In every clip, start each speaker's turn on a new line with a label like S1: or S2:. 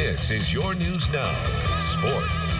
S1: This is your News Now Sports.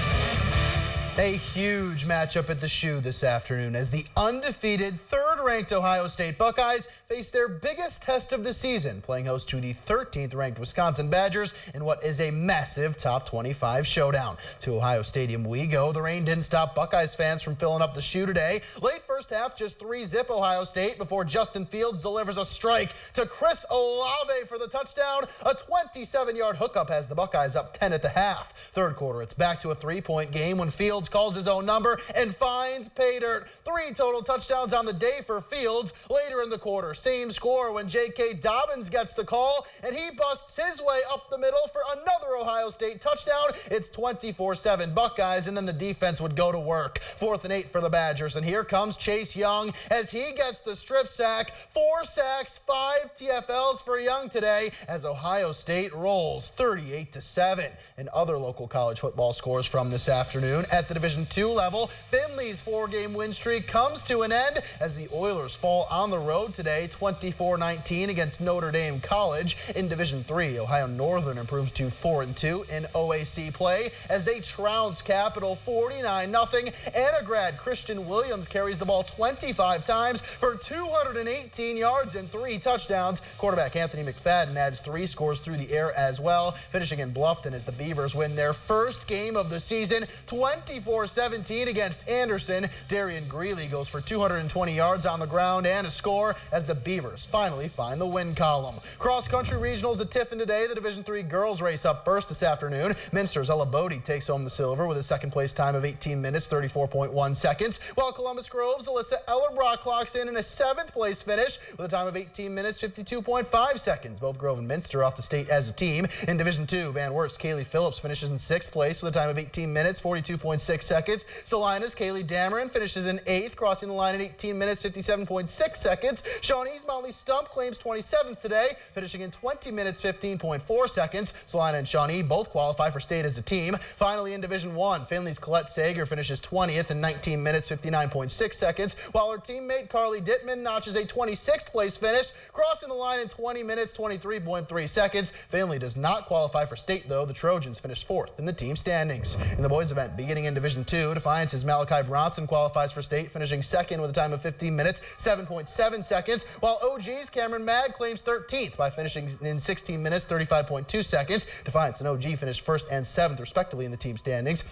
S2: A huge matchup at the Shoe this afternoon as the undefeated third-ranked Ohio State Buckeyes face their biggest test of the season, playing host to the 13th-ranked Wisconsin Badgers in what is a massive top 25 showdown. To Ohio Stadium we go. The rain didn't stop Buckeyes fans from filling up the Shoe today. Late first half, just 3-zip Ohio State before Justin Fields delivers a strike to Chris Olave for the touchdown. A 27-yard hookup has the Buckeyes up 10 at the half. Third quarter, it's back to a 3-point game when Fields calls his own number and finds pay dirt. 3 total touchdowns on the day for Fields. Later in the quarter, same score when J.K. Dobbins gets the call and he busts his way up the middle for another Ohio State touchdown. It's 24-7 Buckeyes, and then the defense would go to work. 4th and 8 for the Badgers, and here comes Chase Young as he gets the strip sack. 4 sacks, 5 TFLs for Young today as Ohio State rolls 38-7. And other local college football scores from this afternoon at the Division II level. Finley's 4-game win streak comes to an end as the Oilers fall on the road today, 24-19 against Notre Dame College. In Division III, Ohio Northern improves to 4-2 in OAC play as they trounce Capital 49-0. Anna grad Christian Williams carries the ball 25 times for 218 yards and 3 touchdowns. Quarterback Anthony McFadden adds 3 scores through the air as well. Finishing in Bluffton as the Beavers win their first game of the season, 24-17 against Anderson. Darian Greeley goes for 220 yards on the ground and a score as the Beavers finally find the win column. Cross-country regionals at Tiffin today. The Division III girls race up first this afternoon. Minster's Ella Bodie takes home the silver with a second-place time of 18 minutes, 34.1 seconds, while Columbus Grove's Alyssa Ellerbrock clocks in a 7th-place finish with a time of 18 minutes, 52.5 seconds. Both Grove and Minster off the state as a team. In Division II, Van Wert's Kaylee Phillips finishes in 6th place with a time of 18 minutes, 42.6 seconds. Salina's Kaylee Dameron finishes in 8th, crossing the line in 18 minutes, 57.6 seconds. Shawnee's Molly Stump claims 27th today, finishing in 20 minutes, 15.4 seconds. Salina and Shawnee both qualify for state as a team. Finally, in Division I, Finley's Colette Sager finishes 20th in 19 minutes, 59.6 seconds, while her teammate Carly Dittman notches a 26th place finish, crossing the line in 20 minutes, 23.3 seconds. Finley does not qualify for state, though. The Trojans finished 4th in the team standings. In the boys event, beginning in Division II, Defiance's Malachi Bronson qualifies for state, finishing 2nd with a time of 15 minutes, 7.7 seconds, while OG's Cameron Mag claims 13th by finishing in 16 minutes, 35.2 seconds. Defiance and OG finished 1st and 7th, respectively, in the team standings.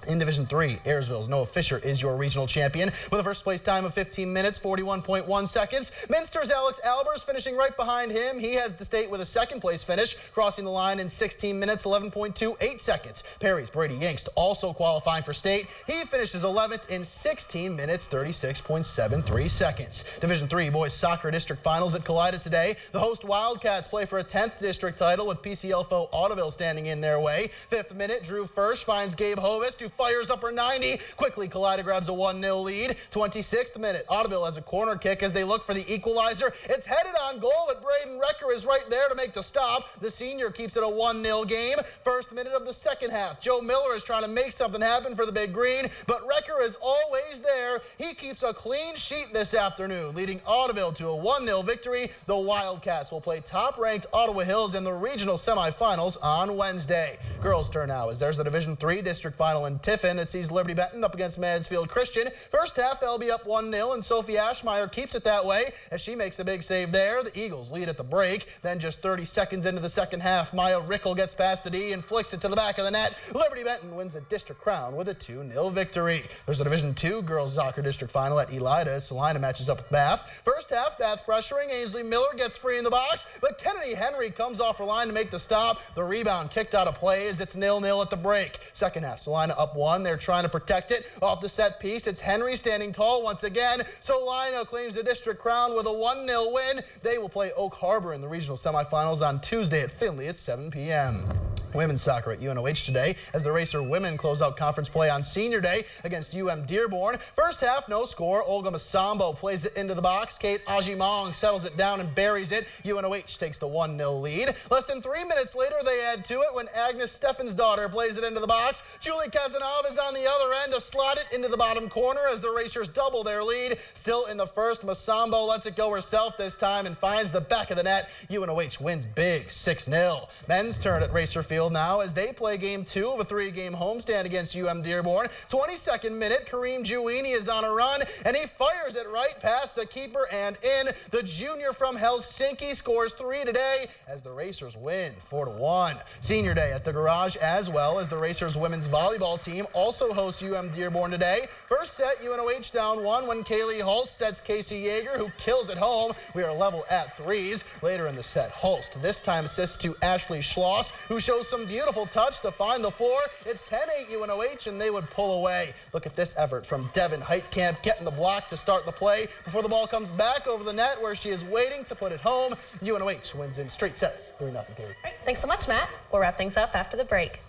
S2: In Division III, Ayersville's Noah Fisher is your regional champion with a first-place time of 15 minutes, 41.1 seconds. Minster's Alex Albers finishing right behind him. He heads to state with a second-place finish, crossing the line in 16 minutes, 11.28 seconds. Perry's Brady Yingst also qualifying for state. He finishes 11th in 16 minutes, 36.73 seconds. Division III boys soccer district finals at Kalida today. The host Wildcats play for a 10th district title with PCL foe Audubon standing in their way. 5th minute, Drew Firsch finds Gabe Hovis who fires upper 90. Quickly, Kalida grabs a 1-0 lead. 26th minute, Audubon has a corner kick as they look for the equalizer. It's headed on goal, but Braden Recker is right there to make the stop. The senior keeps it a 1-0 game. First minute of the second half, Joe Miller is trying to make something happen for the Big Green, but Recker is always there. He keeps a clean sheet this afternoon, leading Audubon to a 1-0 victory. The Wildcats will play top-ranked Ottawa Hills in the regional semifinals on Wednesday. Girls' turn now as there's the Division III district final in Tiffin that sees Liberty Benton up against Mansfield Christian. First half, LB up 1-0, and Sophie Ashmeyer keeps it that way as she makes a big save there. The Eagles lead at the break. Then just 30 seconds into the second half, Maya Rickel gets past the D and flicks it to the back of the net. Liberty Benton wins the district crown with a 2-0 victory. There's the Division II girls soccer district final at Elida as Salina matches up with Bath. First half, Bath pressuring. Ainsley Miller gets free in the box, but Kennedy Henry comes off her line to make the stop. The rebound kicked out of play as it's 0-0 at the break. Second half, Salina up 1. They're trying to protect it off the set piece. It's Henry standing tall once again. Salina claims the district crown with a 1-0 win. They will play Oak Harbor in the regional semifinals on Tuesday at Finley at 7 p.m. Women's soccer at UNOH today as the Racer women close out conference play on Senior Day against UM Dearborn. First half, no score. Olga Masambo plays it into the box. Kate Ajimong settles it down and buries it. UNOH takes the 1-0 lead. Less than 3 minutes later, they add to it when Agnes Steffensdottir plays it into the box. Julie Kazanov is on the other end to slot it into the bottom corner as the Racers double their lead. Still in the first, Masambo lets it go herself this time and finds the back of the net. UNOH wins big 6-0. Men's turn at Racer Field field now as they play game 2 of a 3-game homestand against UM Dearborn. 22nd minute, Kareem Jouini is on a run, and he fires it right past the keeper and in. The junior from Helsinki scores 3 today as the Racers win 4-1. Senior day at the Garage, as well as the Racers women's volleyball team also hosts UM Dearborn today. First set, UNOH down 1 when Kaylee Holst sets Casey Yeager, who kills at home. We are level at 3s. Later in the set, Holst this time assists to Ashley Schloss, who shows some beautiful touch to find the floor. It's 10-8 UNOH, and they would pull away. Look at this effort from Devin Heitkamp getting the block to start the play before the ball comes back over the net where she is waiting to put it home. UNOH wins in straight sets, 3-0.
S3: All right, thanks so much, Matt. We'll wrap things up after the break.